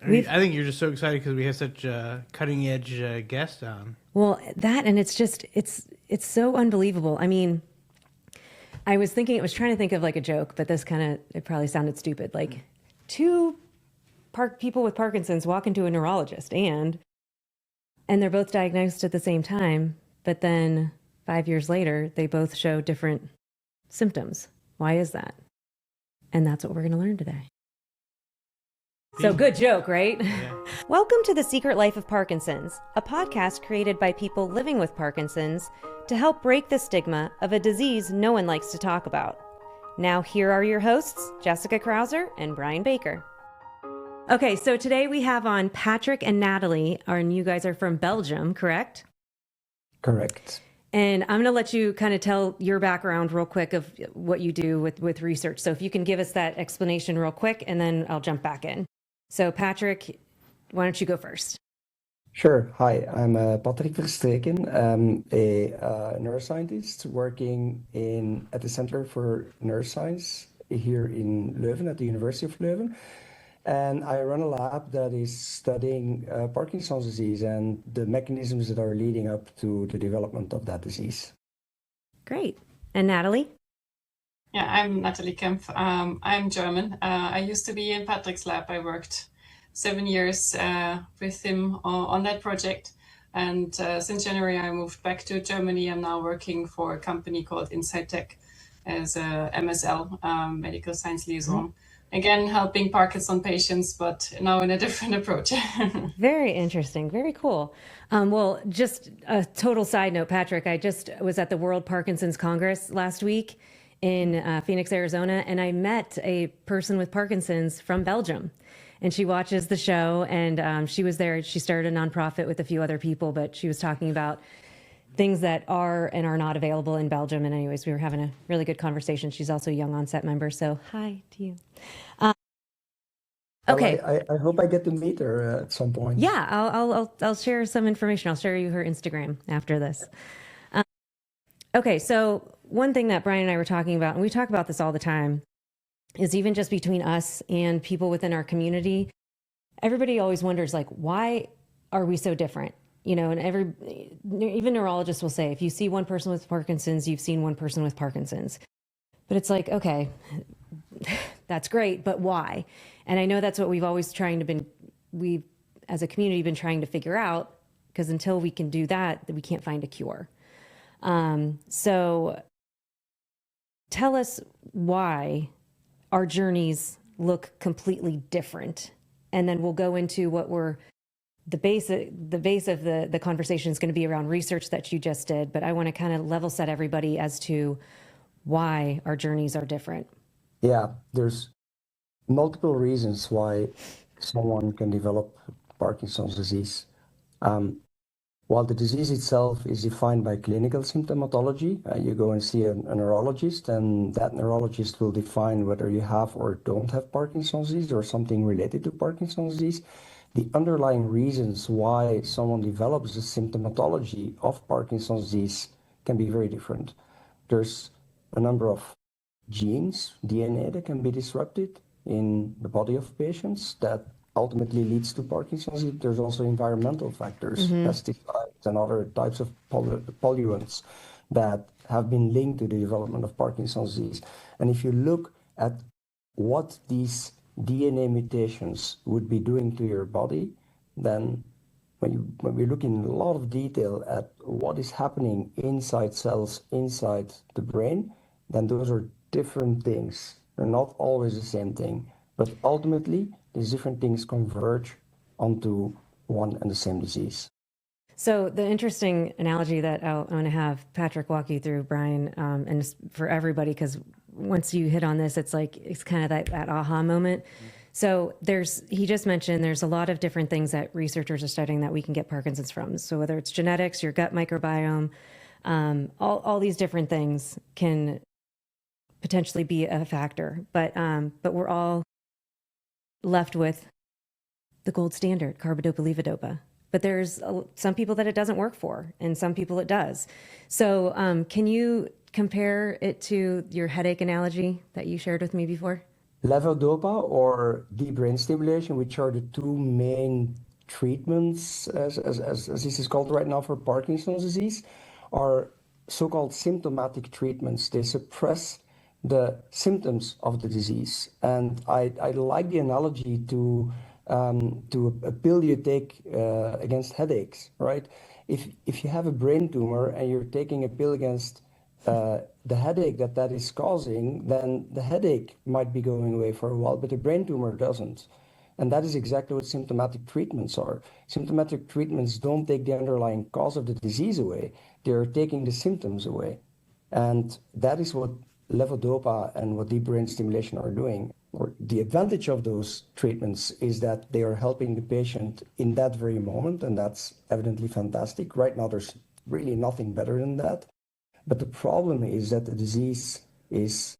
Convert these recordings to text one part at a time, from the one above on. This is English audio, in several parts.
I think you're just so excited because we have such a cutting edge guest on. Well, that, and it's so unbelievable. I mean, I was trying to think of like a joke, but it probably sounded stupid. Like two people with Parkinson's walk into a neurologist and they're both diagnosed at the same time, but then 5 years later, they both show different symptoms. Why is that? And that's what we're going to learn today. So good joke, right? Yeah. Welcome to The Secret Life of Parkinson's, a podcast created by people living with Parkinson's to help break the stigma of a disease no one likes to talk about. Now, here are your hosts, Jessica Krauser and Brian Baker. Okay, so today we have on Patrik and Natalie, and you guys are from Belgium, correct? Correct. And I'm going to let you kind of tell your background real quick of what you do with research. So if you can give us that explanation real quick, and then I'll jump back in. So Patrik, why don't you go first? Sure. Hi, I'm Patrik Verstreken. I'm a neuroscientist working at the Center for Neuroscience here in Leuven at the University of Leuven. And I run a lab that is studying Parkinson's disease and the mechanisms that are leading up to the development of that disease. Great. And Natalie? Yeah, I'm Natalie Kaempf. I'm German. I used to be in Patrik's lab. I worked 7 years with him on that project. And since January, I moved back to Germany. I'm now working for a company called Tech as a MSL, Medical Science Liaison. Mm-hmm. Again, helping Parkinson patients, but now in a different approach. Very interesting. Very cool. Well, just a total side note, Patrik, I just was at the World Parkinson's Congress last week in Phoenix, Arizona, and I met a person with Parkinson's from Belgium. And she watches the show, and she was there. She started a nonprofit with a few other people, but she was talking about things that are and are not available in Belgium. And anyways, we were having a really good conversation. She's also a young onset member, so hi to you. Okay. Well, I hope I get to meet her at some point. Yeah, I'll share some information. I'll share you her Instagram after this. Okay, so one thing that Brian and I were talking about, and we talk about this all the time, is even just between us and people within our community, everybody always wonders, like, why are we so different? You know, and even neurologists will say, if you see one person with Parkinson's, you've seen one person with Parkinson's. But it's like, okay, that's great, but why? And I know that's what we've always we've as a community been trying to figure out, because until we can do that, we can't find a cure. So tell us why our journeys look completely different. And then we'll go into what the base of the conversation is going to be around research that you just did, but I want to kind of level set everybody as to why our journeys are different. Yeah, there's multiple reasons why someone can develop Parkinson's disease. While the disease itself is defined by clinical symptomatology, you go and see a neurologist, and that neurologist will define whether you have or don't have Parkinson's disease or something related to Parkinson's disease. The underlying reasons why someone develops the symptomatology of Parkinson's disease can be very different. There's a number of genes, DNA, that can be disrupted in the body of patients that ultimately leads to Parkinson's disease. There's also environmental factors, pesticides and other types of pollutants that have been linked to the development of Parkinson's disease. And if you look at what these DNA mutations would be doing to your body, then when we look in a lot of detail at what is happening inside cells, inside the brain, then those are different things. They're not always the same thing, but ultimately these different things converge onto one and the same disease. So the interesting analogy that I want to have Patrik walk you through, Brian, and for everybody, because once you hit on this, it's kind of that aha moment. So he just mentioned there's a lot of different things that researchers are studying that we can get Parkinson's from. So whether it's genetics, your gut microbiome, all these different things can potentially be a factor. But we're all left with the gold standard, carbidopa-levodopa. But there's some people that it doesn't work for, and some people it does. So can you compare it to your headache analogy that you shared with me before? levodopa or deep brain stimulation, which are the two main treatments, as this is called right now for Parkinson's disease, are so-called symptomatic treatments. They suppress the symptoms of the disease. And I like the analogy to a pill you take against headaches, right? If you have a brain tumor and you're taking a pill against the headache that is causing, then the headache might be going away for a while, but the brain tumor doesn't. And that is exactly what symptomatic treatments are. Symptomatic treatments don't take the underlying cause of the disease away, they're taking the symptoms away. And that is what levodopa and what deep brain stimulation are doing. Or the advantage of those treatments is that they are helping the patient in that very moment, and that's evidently fantastic. Right now, there's really nothing better than that. But the problem is that the disease is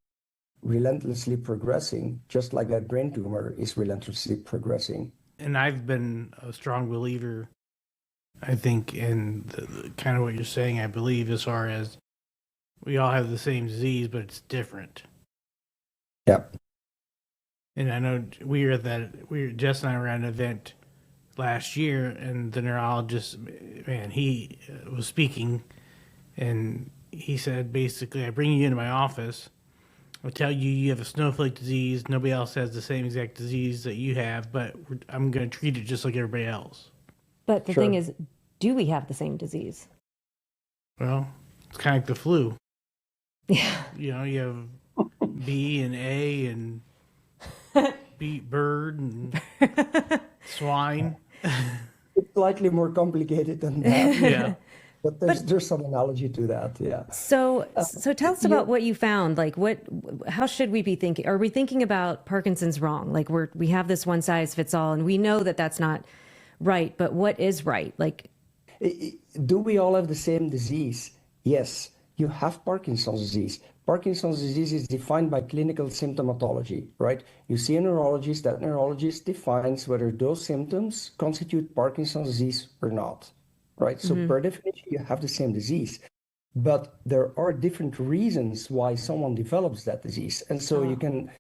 relentlessly progressing, just like that brain tumor is relentlessly progressing. And I've been a strong believer, I think, in the kind of what you're saying, I believe, as far as we all have the same disease, but it's different. Yeah. And I know Jess and I were at an event last year, and the neurologist, man, he was speaking, and he said, basically, I bring you into my office, I'll tell you you have a snowflake disease, nobody else has the same exact disease that you have, but I'm going to treat it just like everybody else. But the thing is, do we have the same disease? Well, it's kind of like the flu. Yeah. You know, you have B and A and bird and swine. It's slightly more complicated than that. Yeah. But there's some analogy to that, yeah. So tell us about what you found. Like, how should we be thinking? Are we thinking about Parkinson's wrong? Like, we have this one size fits all, and we know that that's not right. But what is right? Like, do we all have the same disease? Yes, you have Parkinson's disease. Parkinson's disease is defined by clinical symptomatology, right? You see a neurologist, that neurologist defines whether those symptoms constitute Parkinson's disease or not. Right? So per definition, you have the same disease. But there are different reasons why someone develops that disease. And so you can,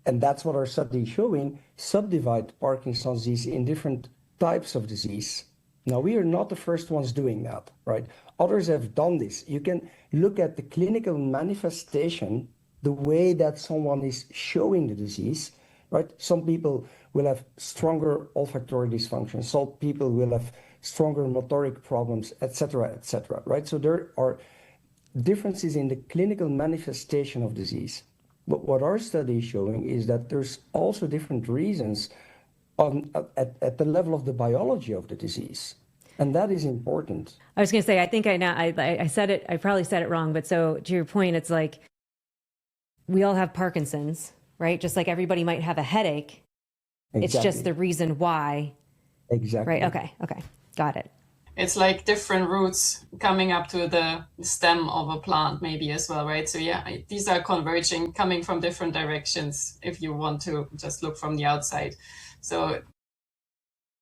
and that's what our study is showing, subdivide Parkinson's disease in different types of disease. Now, we are not the first ones doing that, right? Others have done this. You can look at the clinical manifestation, the way that someone is showing the disease, right? Some people will have stronger olfactory dysfunction. Some people will have stronger motoric problems, etc., right? So there are differences in the clinical manifestation of disease. But what our study is showing is that there's also different reasons at the level of the biology of the disease. And that is important. I was going to say, I think I said it, I probably said it wrong, but so to your point, it's like we all have Parkinson's, right? Just like everybody might have a headache. Exactly. It's just the reason why. Exactly. Right. Okay. Got it. It's like different roots coming up to the stem of a plant maybe as well, right? So yeah, these are converging, coming from different directions if you want to just look from the outside. So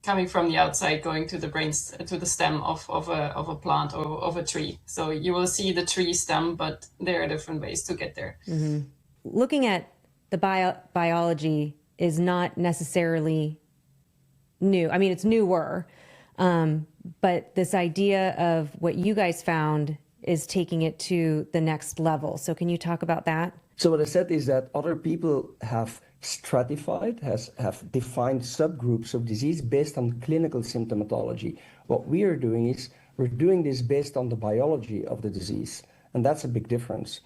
coming from the outside, going to the brains, to the stem of a plant or of a tree. So you will see the tree stem, but there are different ways to get there. Mm-hmm. Looking at the biology is not necessarily new. I mean, it's newer. But this idea of what you guys found is taking it to the next level. So can you talk about that? So what I said is that other people have stratified, have defined subgroups of disease based on clinical symptomatology. What we are doing is we're doing this based on the biology of the disease. And that's a big difference.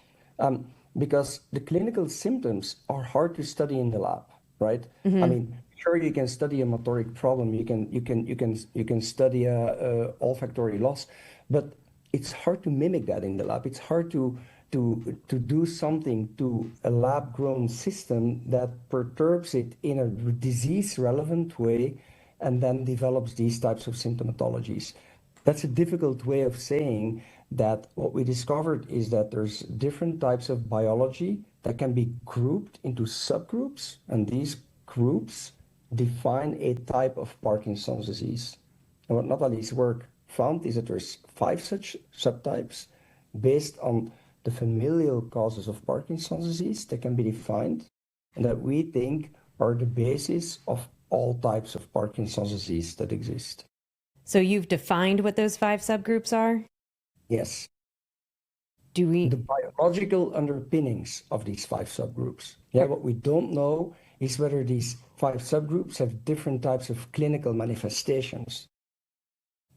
Because the clinical symptoms are hard to study in the lab, right? Mm-hmm. I mean, sure, you can study a motoric problem, you can study a olfactory loss, but it's hard to mimic that in the lab. It's hard to do something to a lab-grown system that perturbs it in a disease-relevant way and then develops these types of symptomatologies. That's a difficult way of saying that what we discovered is that there's different types of biology that can be grouped into subgroups, and these groups define a type of Parkinson's disease. And what Natalie's work found is that there's 5 such subtypes based on the familial causes of Parkinson's disease that can be defined. and that we think are the basis of all types of Parkinson's disease that exist. So you've defined what those 5 subgroups are? Yes. Do we? The biological underpinnings of these 5 subgroups. Yeah, what we don't know is whether these 5 subgroups have different types of clinical manifestations.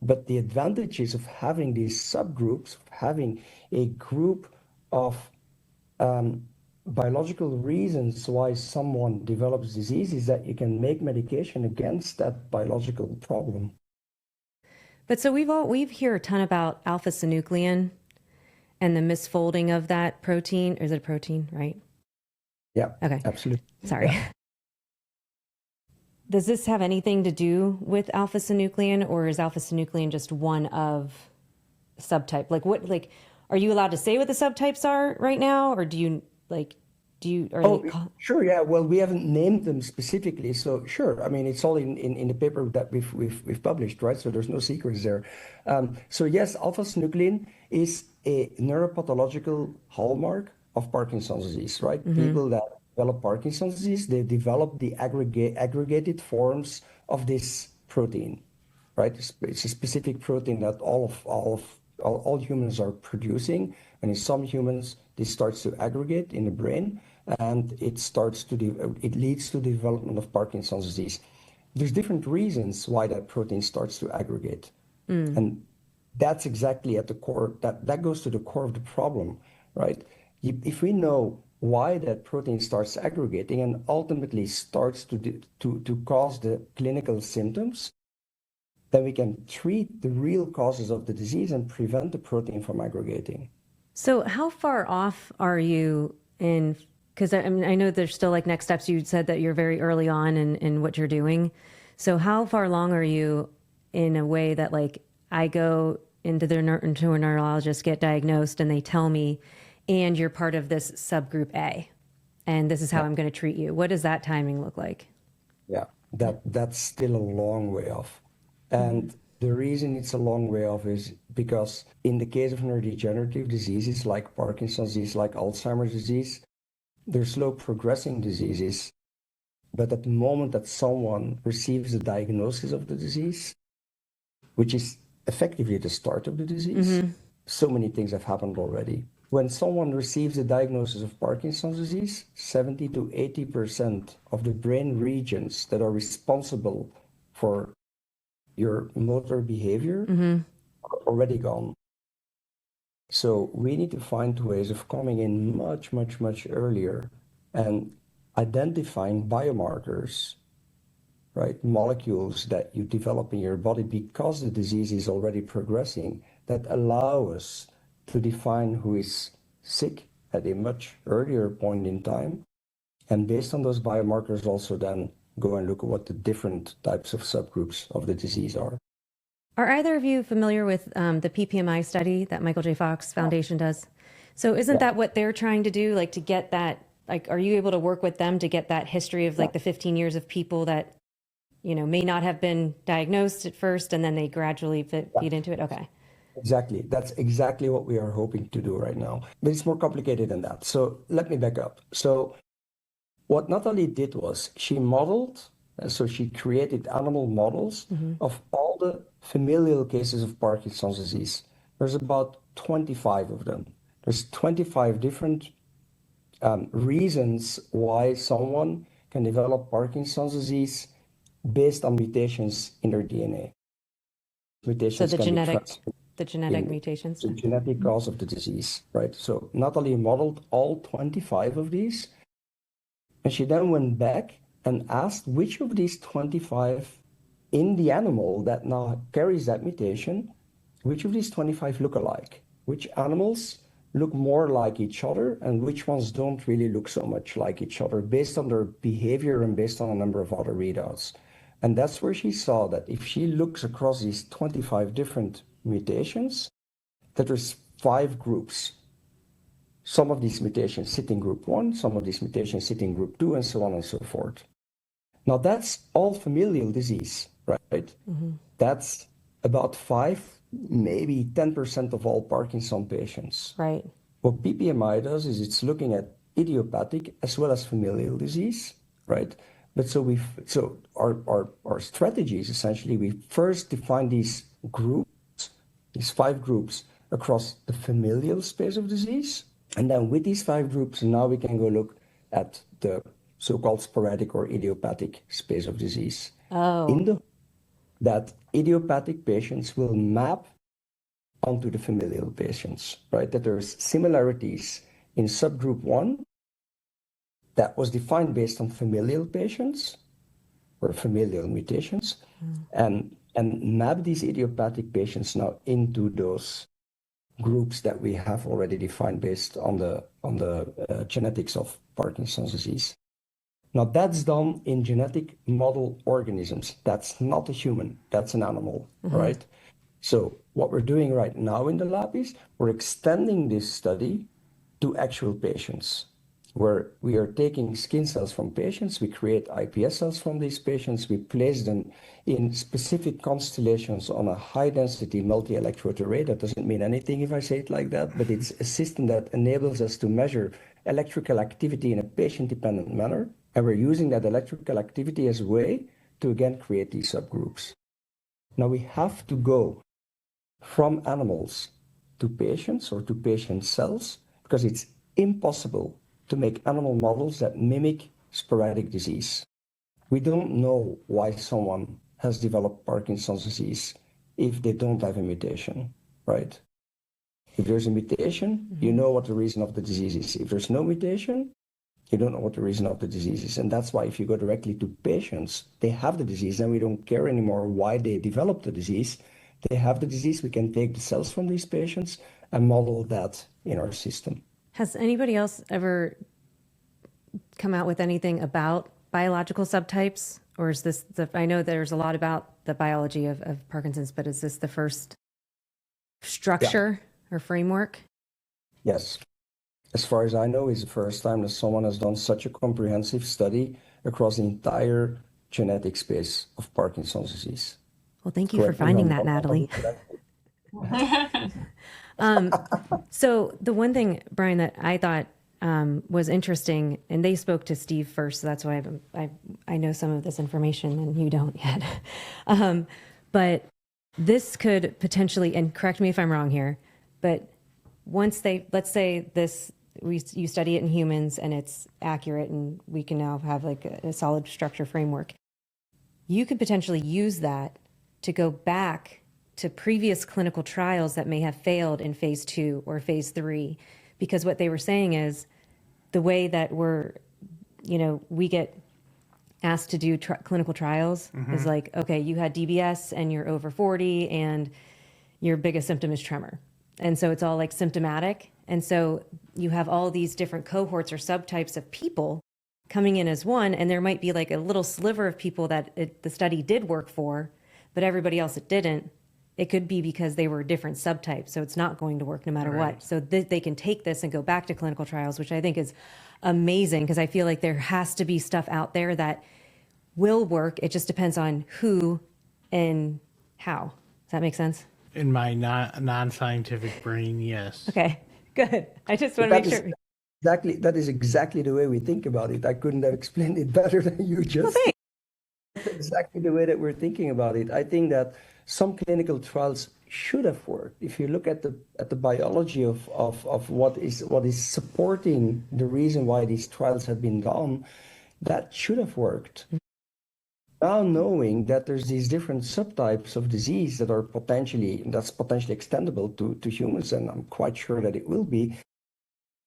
But the advantages of having these subgroups, of having a group of biological reasons why someone develops disease, is that you can make medication against that biological problem. But so we've heard a ton about alpha-synuclein and the misfolding of that protein. Or is it a protein, right? Yeah, Okay. absolutely. Sorry. Yeah. Does this have anything to do with alpha-synuclein, or is alpha-synuclein just one of subtype? Are you allowed to say what the subtypes are right now, or Sure, yeah. Well, we haven't named them specifically, so sure. I mean, it's all in the paper that we've published, right? So there's no secrets there. So yes, alpha-synuclein is a neuropathological hallmark of Parkinson's disease, right? People that develop Parkinson's disease, they develop the aggregated forms of this protein, right? It's a specific protein that all humans are producing, and in some humans, this starts to aggregate in the brain, and it leads to the development of Parkinson's disease. There's different reasons why that protein starts to aggregate, and that's exactly at the core. That goes to the core of the problem, right? If we know why that protein starts aggregating and ultimately starts to cause the clinical symptoms, then we can treat the real causes of the disease and prevent the protein from aggregating. So how far off are you in? Because I mean, I know there's still like next steps. You said that you're very early on in what you're doing. So how far along are you in a way that like I go into a neurologist, get diagnosed, and they tell me, and you're part of this subgroup A, and this is how I'm going to treat you. What does that timing look like? Yeah, that's still a long way off. And the reason it's a long way off is because in the case of neurodegenerative diseases like Parkinson's disease, like Alzheimer's disease, they're slow progressing diseases. But at the moment that someone receives the diagnosis of the disease, which is effectively the start of the disease, so many things have happened already. When someone receives a diagnosis of Parkinson's disease, 70 to 80% of the brain regions that are responsible for your motor behavior are already gone. So we need to find ways of coming in much, much, much earlier and identifying biomarkers, right? Molecules that you develop in your body because the disease is already progressing, that allow us to define who is sick at a much earlier point in time. And based on those biomarkers, also then go and look at what the different types of subgroups of the disease are. Are either of you familiar with the PPMI study that Michael J. Fox Foundation does? So isn't that what they're trying to do? Like to get that, like, are you able to work with them to get that history of like the 15 years of people that, you know, may not have been diagnosed at first and then they gradually feed into it? Okay. Exactly. That's exactly what we are hoping to do right now. But it's more complicated than that. So let me back up. So what Natalie did was she modeled, so she created animal models of all the familial cases of Parkinson's disease. There's about 25 of them. There's 25 different reasons why someone can develop Parkinson's disease based on mutations in their DNA. Mutations so the can genetic mutations. The genetic cause of the disease, right? So Natalie modeled all 25 of these. And she then went back and asked which of these 25 in the animal that now carries that mutation, which of these 25 look alike? Which animals look more like each other and which ones don't really look so much like each other based on their behavior and based on a number of other readouts. And that's where she saw that if she looks across these 25 different mutations, that there's 5 groups. Some of these mutations sit in group 1, some of these mutations sit in group 2, and so on and so forth. Now that's all familial disease, right? That's about 5, maybe 10% of all Parkinson patients. Right. What PPMI does is it's looking at idiopathic as well as familial disease, right? But so our strategy is essentially we first define these groups, these 5 groups across the familial space of disease. And then with these 5 groups, now we can go look at the so-called sporadic or idiopathic space of disease. That idiopathic patients will map onto the familial patients, right? That there's similarities in subgroup 1 that was defined based on familial patients or familial mutations, and map these idiopathic patients now into those groups that we have already defined based on the genetics of Parkinson's disease. Now that's done in genetic model organisms. That's not a human, that's an animal, right? So what we're doing right now in the lab is we're extending this study to actual patients, where we are taking skin cells from patients, we create iPS cells from these patients, we place them in specific constellations on a high-density multi-electrode array. That doesn't mean anything if I say it like that, but it's a system that enables us to measure electrical activity in a patient-dependent manner, and we're using that electrical activity as a way to, again, create these subgroups. Now we have to go from animals to patients or to patient cells because it's impossible to make animal models that mimic sporadic disease. We don't know why someone has developed Parkinson's disease if they don't have a mutation, right? If there's a mutation, you know what the reason of the disease is. If there's no mutation, you don't know what the reason of the disease is. And that's why if you go directly to patients, they have the disease, and we don't care anymore why they developed the disease. They have the disease, we can take the cells from these patients and model that in our system. Has anybody else ever come out with anything about biological subtypes? Or is this I know there's a lot about the biology of Parkinson's, but is this the first structure or framework? Yes. As far as I know, it's the first time that someone has done such a comprehensive study across the entire genetic space of Parkinson's disease. Well, thank you for finding that, Natalie. So the one thing, Brian, that I thought was interesting, and they spoke to Steve first, so that's why I know some of this information and you don't yet. But this could potentially, and correct me if I'm wrong here, but once let's say you study it in humans and it's accurate and we can now have like a solid structure framework, you could potentially use that to go back to previous clinical trials that may have failed in phase 2 or phase 3, because what they were saying is the way that we get asked to do clinical trials is like, okay, you had DBS and you're over 40 and your biggest symptom is tremor. And so it's all like symptomatic. And so you have all these different cohorts or subtypes of people coming in as one, and there might be like a little sliver of people that the study did work for, but everybody else it didn't. It could be because they were different subtypes, so it's not going to work no matter what. So they can take this and go back to clinical trials, which I think is amazing, because I feel like there has to be stuff out there that will work. It just depends on who and how. Does that make sense? In my non-scientific brain, yes. Okay, good. I just want to make sure. That is exactly the way we think about it. I couldn't have explained it better than you just. Well, That's exactly the way that we're thinking about it. I think that some clinical trials should have worked. If you look at the biology of what is supporting the reason why these trials have been done, that should have worked. Now knowing that there's these different subtypes of disease that's potentially extendable to humans, and I'm quite sure that it will be,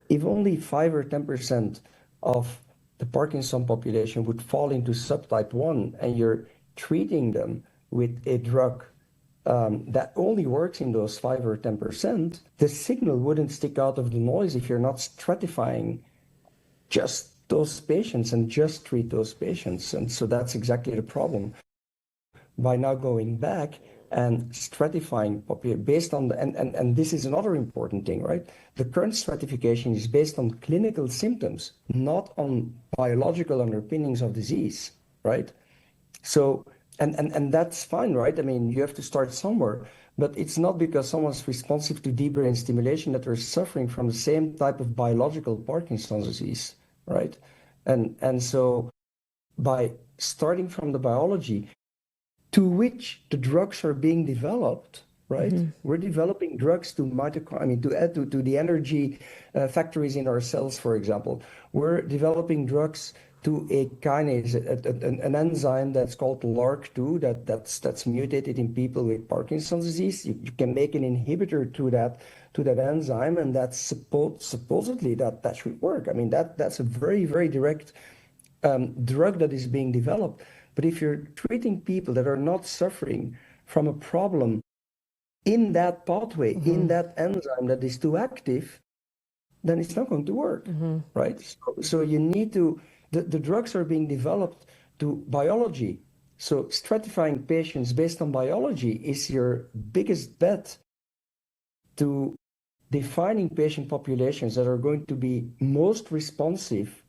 if only 5 or 10% of the Parkinson population would fall into subtype 1, and you're treating them with a drug that only works in those 5 or 10%, the signal wouldn't stick out of the noise if you're not stratifying just those patients and just treat those patients. And so that's exactly the problem. By now going back and stratifying based on and this is another important thing, right? The current stratification is based on clinical symptoms, not on biological underpinnings of disease, right? So And that's fine, right? I mean, you have to start somewhere, but it's not because someone's responsive to deep brain stimulation that they're suffering from the same type of biological Parkinson's disease, right? And so by starting from the biology to which the drugs are being developed, right? We're developing drugs to to add to the energy factories in our cells, for example. We're developing drugs to a kinase, an enzyme that's called LRRK2 that's mutated in people with Parkinson's disease. You can make an inhibitor to that enzyme, and that's supposedly that should work. I mean that's a very, very direct drug that is being developed. But if you're treating people that are not suffering from a problem in that pathway, in that enzyme that is too active, then it's not going to work, right? So you need to, the drugs are being developed to biology. So stratifying patients based on biology is your biggest bet to defining patient populations that are going to be most responsive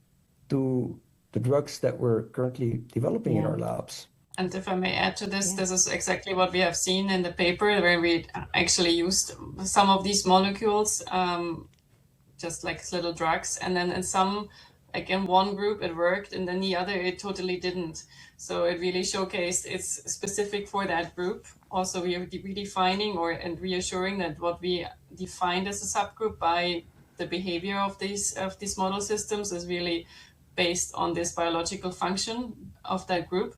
to the drugs that we're currently developing in our labs. And if I may add to this, this is exactly what we have seen in the paper where we actually used some of these molecules, just like little drugs. And then in some, like in one group it worked and then the other it totally didn't. So it really showcased it's specific for that group. Also, we are redefining and reassuring that what we defined as a subgroup by the behavior of these model systems is really based on this biological function of that group.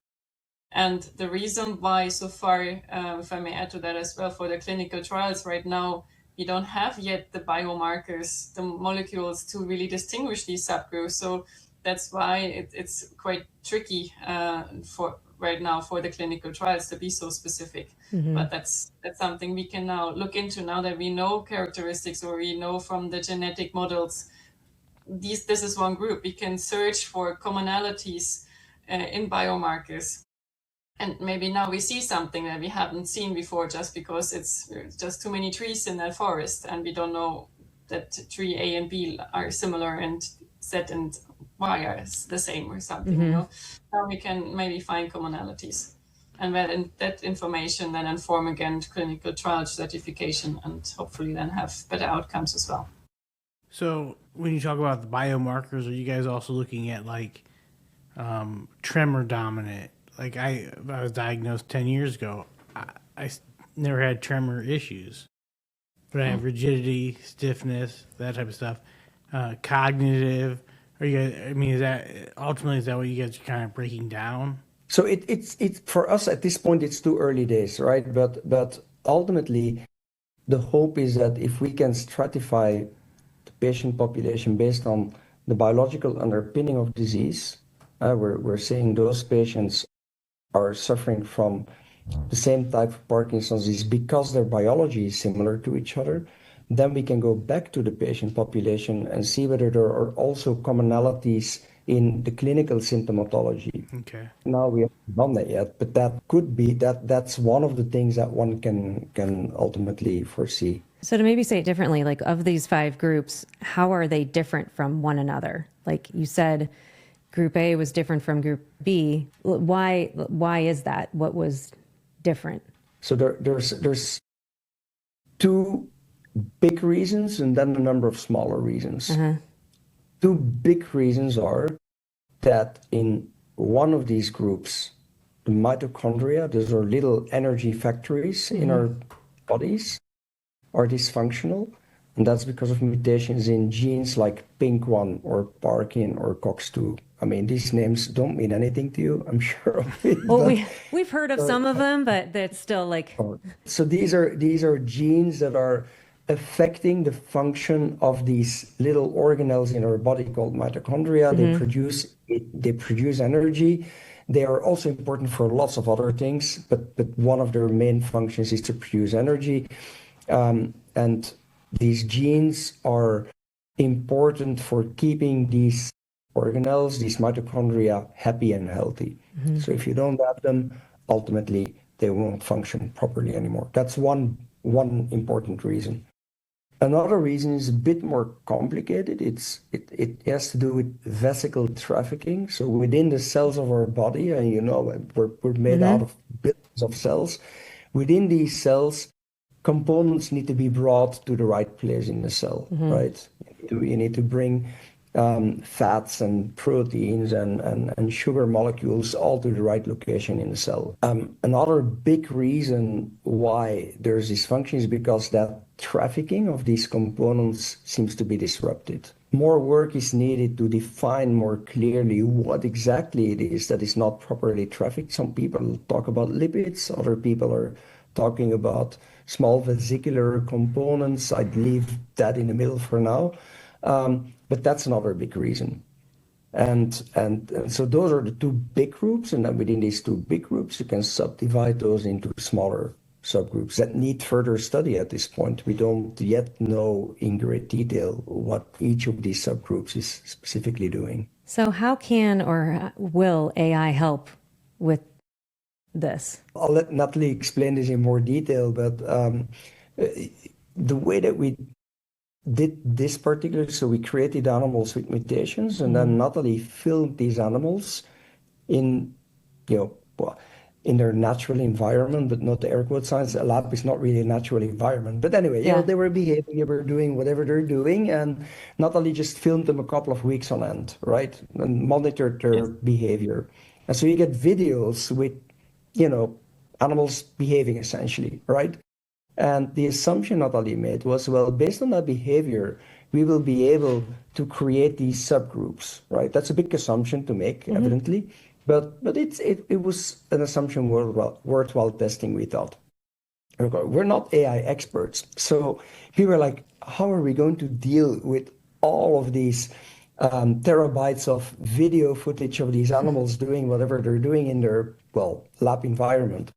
And the reason why so far, if I may add to that as well, for the clinical trials right now, we don't have yet the biomarkers, the molecules to really distinguish these subgroups. So that's why it's quite tricky for right now for the clinical trials to be so specific. But that's something we can now look into now that we know characteristics, or we know from the genetic models this is one group. We can search for commonalities in biomarkers. And maybe now we see something that we haven't seen before just because it's just too many trees in that forest and we don't know that tree A and B are similar and Z and Y are the same or something, you know. Now we can maybe find commonalities. And that information then inform again clinical trial stratification and hopefully then have better outcomes as well. So when you talk about the biomarkers, are you guys also looking at like tremor dominant? Like I was diagnosed 10 years ago. I never had tremor issues, but I have rigidity, stiffness, that type of stuff. Cognitive. Are you guys, I mean, is that what you guys are kind of breaking down? So it's for us at this point, it's too early days, right? But ultimately, the hope is that if we can stratify the patient population based on the biological underpinning of disease, we're saying those patients are suffering from the same type of Parkinson's disease because their biology is similar to each other, then we can go back to the patient population and see whether there are also commonalities in the clinical symptomatology. Okay. Now we haven't done that yet, but that could be that's one of the things that one can ultimately foresee. So to maybe say it differently, like of these 5 groups, how are they different from one another? Like you said, Group A was different from Group B. Why is that? What was different? So there's 2 big reasons and then a number of smaller reasons. 2 big reasons are that in one of these groups, the mitochondria, those are little energy factories in our bodies, are dysfunctional. And that's because of mutations in genes like PINK1 or Parkin or COX2. I mean, these names don't mean anything to you, I'm sure of it. Well, we've heard of some of them, but that's still like... So these are genes that are affecting the function of these little organelles in our body called mitochondria. They produce energy. They are also important for lots of other things, but one of their main functions is to produce energy. And these genes are important for keeping these organelles, these mitochondria, happy and healthy. So if you don't have them, ultimately they won't function properly anymore. That's one important reason. Another reason is a bit more complicated. It has to do with vesicle trafficking. So within the cells of our body, and we're made out of billions of cells. Within these cells, components need to be brought to the right place in the cell, right? You need to bring fats and proteins and sugar molecules all to the right location in the cell. Another big reason why there's dysfunction is because that trafficking of these components seems to be disrupted. More work is needed to define more clearly what exactly it is that is not properly trafficked. Some people talk about lipids, other people are talking about small vesicular components. I'd leave that in the middle for now. But that's another big reason. And so those are the two big groups. And then within these two big groups, you can subdivide those into smaller subgroups that need further study at this point. We don't yet know in great detail what each of these subgroups is specifically doing. So how can or will AI help with this? I'll let Natalie explain this in more detail, but the way that we did this particular, so we created animals with mutations, and then Natalie filmed these animals in, in their natural environment, but not the air quote signs. A lab is not really a natural environment. But anyway, they were behaving, they were doing whatever they're doing, and Natalie just filmed them a couple of weeks on end, right? And monitored their behavior. And so you get videos with, animals behaving essentially, right? And the assumption Natalie made was, well, based on that behavior, we will be able to create these subgroups, right? That's a big assumption to make, evidently, but it was an assumption worthwhile testing, we thought. We're not AI experts, so we were like, how are we going to deal with all of these terabytes of video footage of these animals doing whatever they're doing in their, lab environment?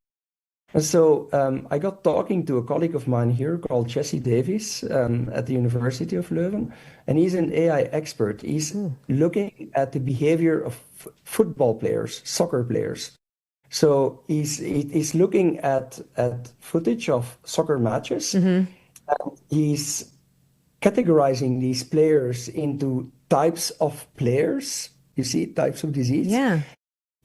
And so I got talking to a colleague of mine here called Jesse Davies at the University of Leuven, and he's an AI expert. He's looking at the behavior of football players, soccer players. So he's looking at footage of soccer matches. And he's categorizing these players into types of players. You see, types of disease. Yeah.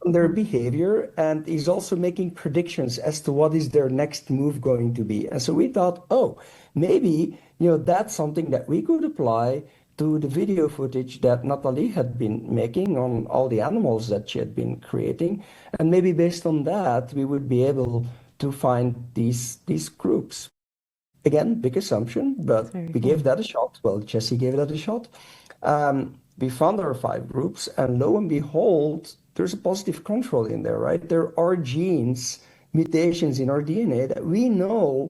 Their behavior, and he's also making predictions as to what is their next move going to be. And so we thought, maybe that's something that we could apply to the video footage that Natalie had been making on all the animals that she had been creating, and maybe based on that we would be able to find these groups. Again, big assumption, but we gave that a shot. Well, Jesse gave that a shot. We found our 5 groups, and lo and behold, there's a positive control in there, right? There are genes, mutations in our DNA that we know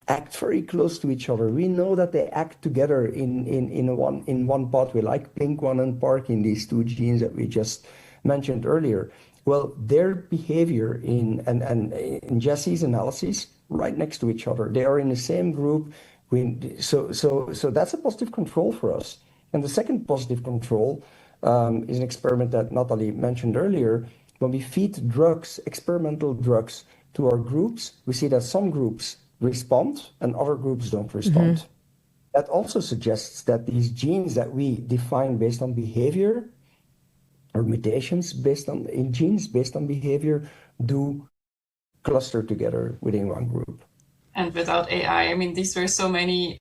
act very close to each other. We know that they act together in one pathway, like PINK1 and PARK in these 2 genes that we just mentioned earlier. Well, their behavior in Jesse's analysis, right next to each other. They are in the same group. So that's a positive control for us. And the second positive control is an experiment that Natalie mentioned earlier. When we feed drugs, experimental drugs, to our groups, we see that some groups respond and other groups don't respond. That also suggests that these genes that we define based on behavior, or mutations in genes based on behavior, do cluster together within one group. And without AI, these were so many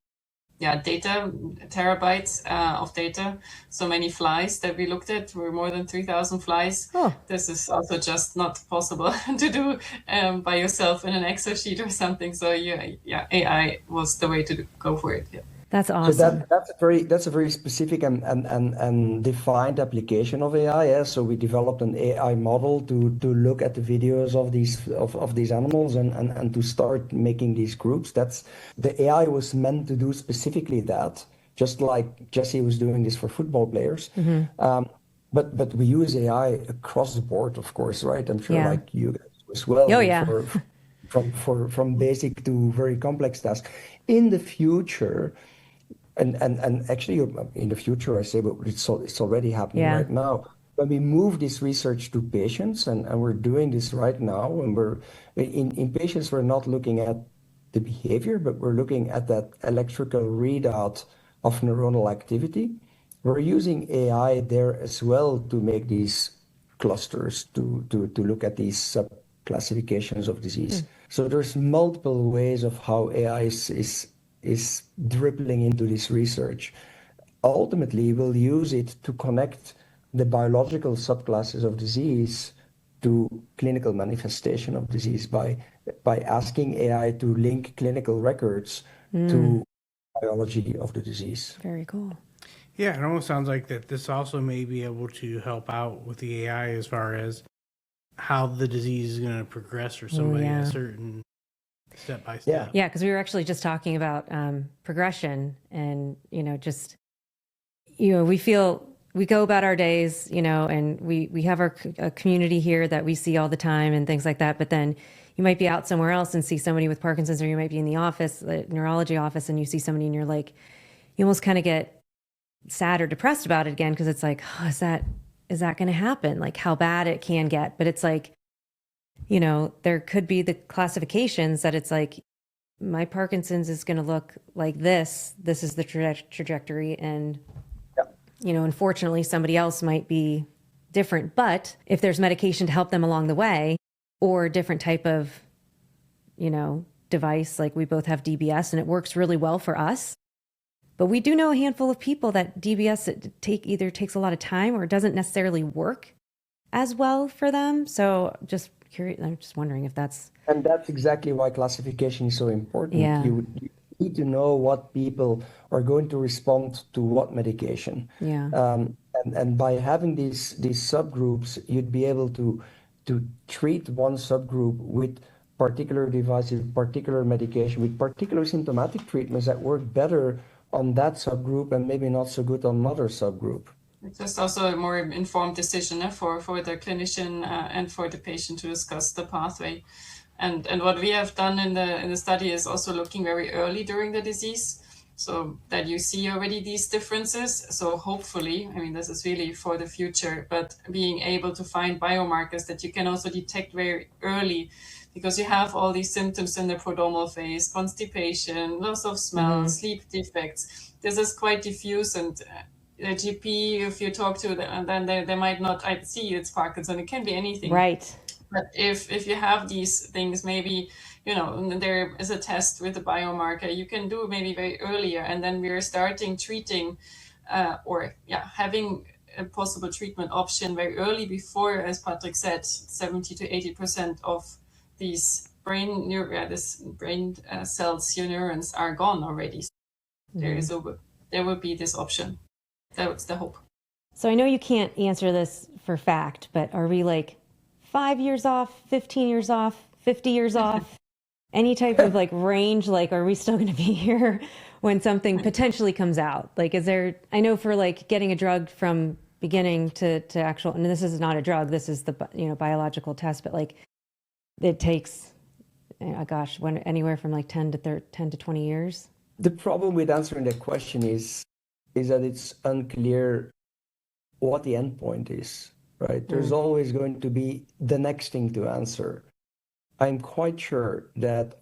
data, terabytes of data, so many flies that we looked at, were more than 3,000 flies. This is also just not possible to do by yourself in an Excel sheet or something. So AI was the way to go for it. That's awesome. So that's a very specific and defined application of AI. Yeah? So we developed an AI model to look at the videos of these animals and to start making these groups. The AI was meant to do specifically that, just like Jesse was doing this for football players. But we use AI across the board, of course, right? I'm sure like you guys as well. From basic to very complex tasks. In the future, and actually in the future I say, but it's already happening right now. When we move this research to patients, and we're doing this right now, and we're in patients, we're not looking at the behavior, but we're looking at that electrical readout of neuronal activity. We're using AI there as well to make these clusters, to look at these sub-classifications of disease. So there's multiple ways of how AI is dribbling into this research. Ultimately, we'll use it to connect the biological subclasses of disease to clinical manifestation of disease by asking AI to link clinical records to biology of the disease. Very cool. Yeah, it almost sounds like that this also may be able to help out with the AI as far as how the disease is going to progress for somebody at a certain step by step. Yeah, because we were actually just talking about progression and, just, we go about our days, and we have a community here that we see all the time and things like that. But then you might be out somewhere else and see somebody with Parkinson's, or you might be in the office, the neurology office, and you see somebody and you're like, you almost kind of get sad or depressed about it again. Cause it's like, oh, is that going to happen? Like how bad it can get. But it's like, there could be the classifications that it's like, my Parkinson's is going to look like this. This is the trajectory. And, unfortunately somebody else might be different, but if there's medication to help them along the way or a different type of, device, like we both have DBS and it works really well for us. But we do know a handful of people that DBS either takes a lot of time or doesn't necessarily work as well for them. So just curious, I'm just wondering if that's... And that's exactly why classification is so important. Yeah. You need to know what people are going to respond to what medication. Yeah. And by having these subgroups, you'd be able to treat one subgroup with particular devices, particular medication, with particular symptomatic treatments that work better on that subgroup and maybe not so good on another subgroup. It's just also a more informed decision for the clinician and for the patient to discuss the pathway. And what we have done in the study is also looking very early during the disease, so that you see already these differences. So hopefully, this is really for the future, but being able to find biomarkers that you can also detect very early, because you have all these symptoms in the prodromal phase: constipation, loss of smell, sleep defects. This is quite diffuse, and the GP, if you talk to them, then they might not see it's Parkinson. It can be anything. Right. But if you have these things, maybe, there is a test with a biomarker you can do maybe very earlier, and then we're starting treating having a possible treatment option very early before, as Patrik said, 70 to 80% of these brain cells, your neurons are gone already. So there will be this option. That's the hope. So I know you can't answer this for fact, but are we like 5 years off, 15 years off, 50 years off? Any type of range? Like, are we still going to be here when something potentially comes out? Like, is there, I know for getting a drug from beginning to actual, and this is not a drug, this is the, biological test, but it takes, anywhere from 10 to 20 years. The problem with answering that question is that it's unclear what the endpoint is, right? There's always going to be the next thing to answer. I'm quite sure that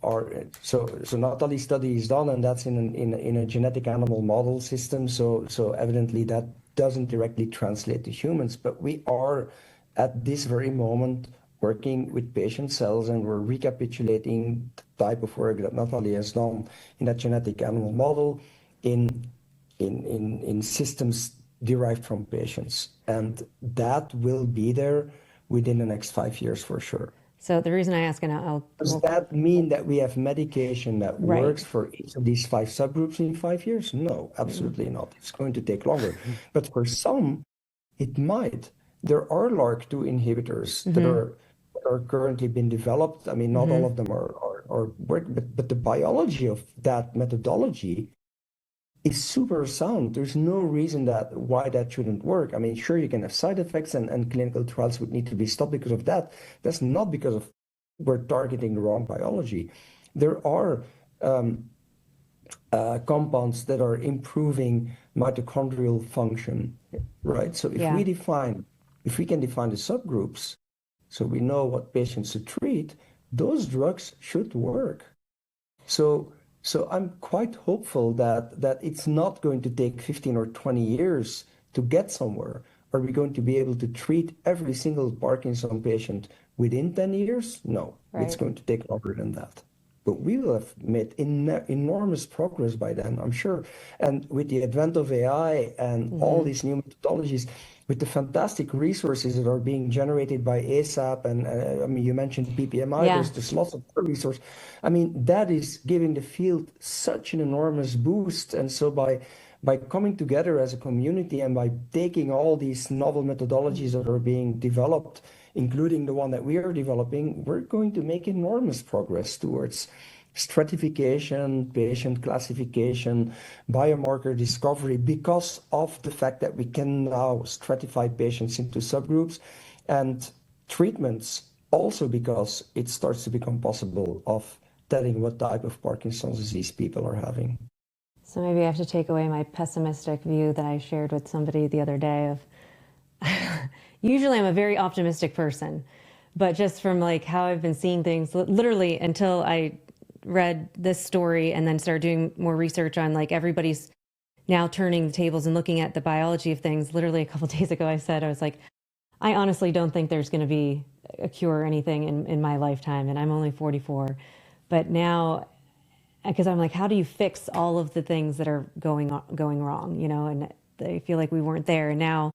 so Natalie's study is done, and that's in a genetic animal model system. So evidently that doesn't directly translate to humans, but we are at this very moment working with patient cells, and we're recapitulating the type of work that Natalie has done in that genetic animal model in systems derived from patients. And that will be there within the next 5 years for sure. So the reason I ask, and does that mean that we have medication that works for each of these 5 subgroups in 5 years? No, absolutely not. It's going to take longer. But for some, it might. There are LRRK2 inhibitors that are currently being developed. Not all of them are working, but the biology of that methodology is super sound. There's no reason why that shouldn't work. Sure, you can have side effects and clinical trials would need to be stopped because of that. That's not because of we're targeting the wrong biology. There are compounds that are improving mitochondrial function, right? So if we can define the subgroups, so we know what patients to treat, those drugs should work. So I'm quite hopeful that it's not going to take 15 or 20 years to get somewhere. Are we going to be able to treat every single Parkinson patient within 10 years? No, it's Right. going to take longer than that. But we will have made enormous progress by then, I'm sure. And with the advent of AI and all these new methodologies, with the fantastic resources that are being generated by ASAP, and I mean, you mentioned PPMI, Yeah. there's lots of other resources. I mean, that is giving the field such an enormous boost. And so by coming together as a community and by taking all these novel methodologies that are being developed, including the one that we are developing, we're going to make enormous progress towards stratification, patient classification, biomarker discovery, because of the fact that we can now stratify patients into subgroups, and treatments also because it starts to become possible of telling what type of Parkinson's disease people are having. So maybe I have to take away my pessimistic view that I shared with somebody the other day of usually I'm a very optimistic person, but just from like how I've been seeing things literally until I read this story and then started doing more research on like everybody's now turning the tables and looking at the biology of things. Literally a couple of days ago, I was like, I honestly don't think there's going to be a cure or anything in my lifetime. And I'm only 44. But now, because I'm like, how do you fix all of the things that are going wrong, you know? And I feel like we weren't there. And now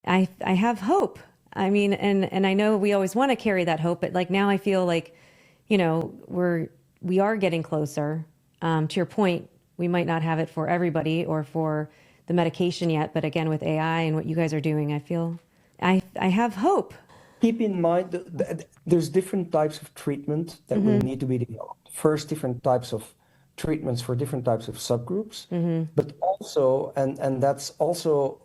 I have hope. I mean, and I know we always want to carry that hope, but like now I feel like, you know, we are getting closer. To your point, we might not have it for everybody or for the medication yet, but again, with AI and what you guys are doing, I feel I have hope. Keep in mind that there's different types of treatment that will need to be developed. First, different types of treatments for different types of subgroups, but also, and that's also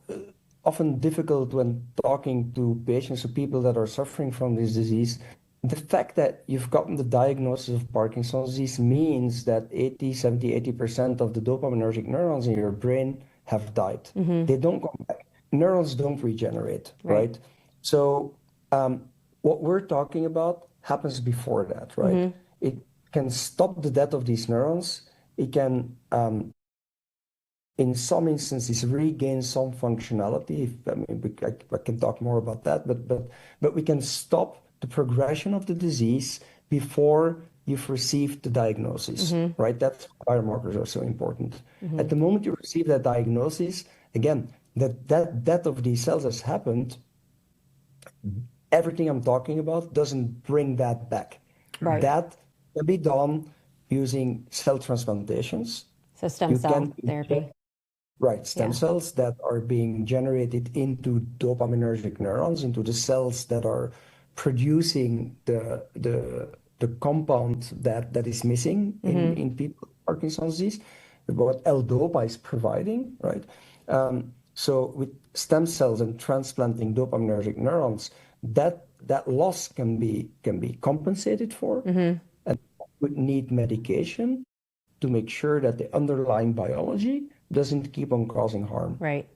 often difficult when talking to patients or people that are suffering from this disease. The fact that you've gotten the diagnosis of Parkinson's disease means that 80% of the dopaminergic neurons in your brain have died. They don't come back. Neurons don't regenerate, right? So what we're talking about happens before that, right? It can stop the death of these neurons. It can, in some instances, regain some functionality. I mean, I can talk more about that, but we can stop the progression of the disease before you've received the diagnosis, right? That's why biomarkers are so important. At the moment you receive that diagnosis, again, that death of these cells has happened. Everything I'm talking about doesn't bring that back. Right. That can be done using cell transplantations. So stem cell therapy. Right, stem cells that are being generated into dopaminergic neurons, into the cells that are producing the compound that is missing in people with Parkinson's disease, what L-DOPA is providing, right? So with stem cells and transplanting dopaminergic neurons, that loss can be compensated for, and would need medication to make sure that the underlying biology doesn't keep on causing harm. Right.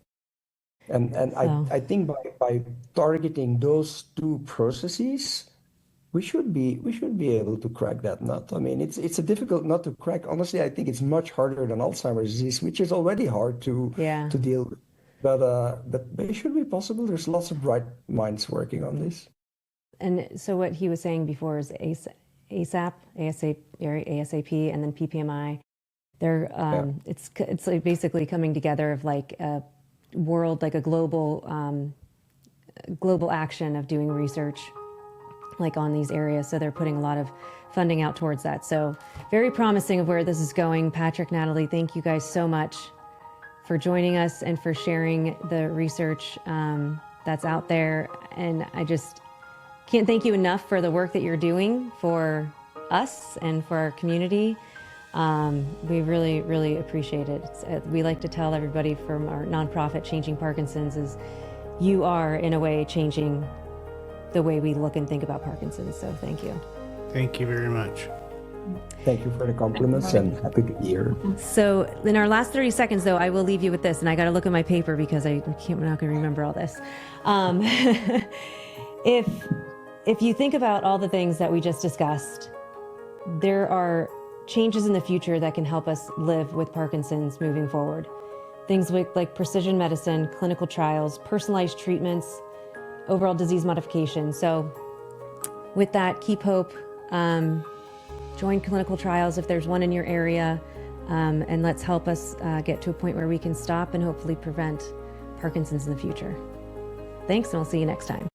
And I think by targeting those two processes, we should be able to crack that nut. I mean, it's a difficult nut to crack. Honestly, I think it's much harder than Alzheimer's disease, which is already hard to deal with. But it should be possible. There's lots of bright minds working on this. And so what he was saying before is ASAP, and then PPMI. They're it's like basically coming together of like a world, like a global action of doing research like on these areas. So they're putting a lot of funding out towards that. So very promising of where this is going. Patrik, Natalie, thank you guys so much for joining us and for sharing the research that's out there. And I just can't thank you enough for the work that you're doing for us and for our community. We really, really appreciate it. We like to tell everybody from our nonprofit, Changing Parkinson's, is you are, in a way, changing the way we look and think about Parkinson's. So thank you. Thank you very much. Thank you for the compliments and happy to be here. So in our last 30 seconds, though, I will leave you with this, and I got to look at my paper because I'm not going to remember all this. If you think about all the things that we just discussed, there are changes in the future that can help us live with Parkinson's moving forward. Things like precision medicine, clinical trials, personalized treatments, overall disease modification. So with that, keep hope. Join clinical trials if there's one in your area, and let's help us get to a point where we can stop and hopefully prevent Parkinson's in the future. Thanks, and I'll see you next time.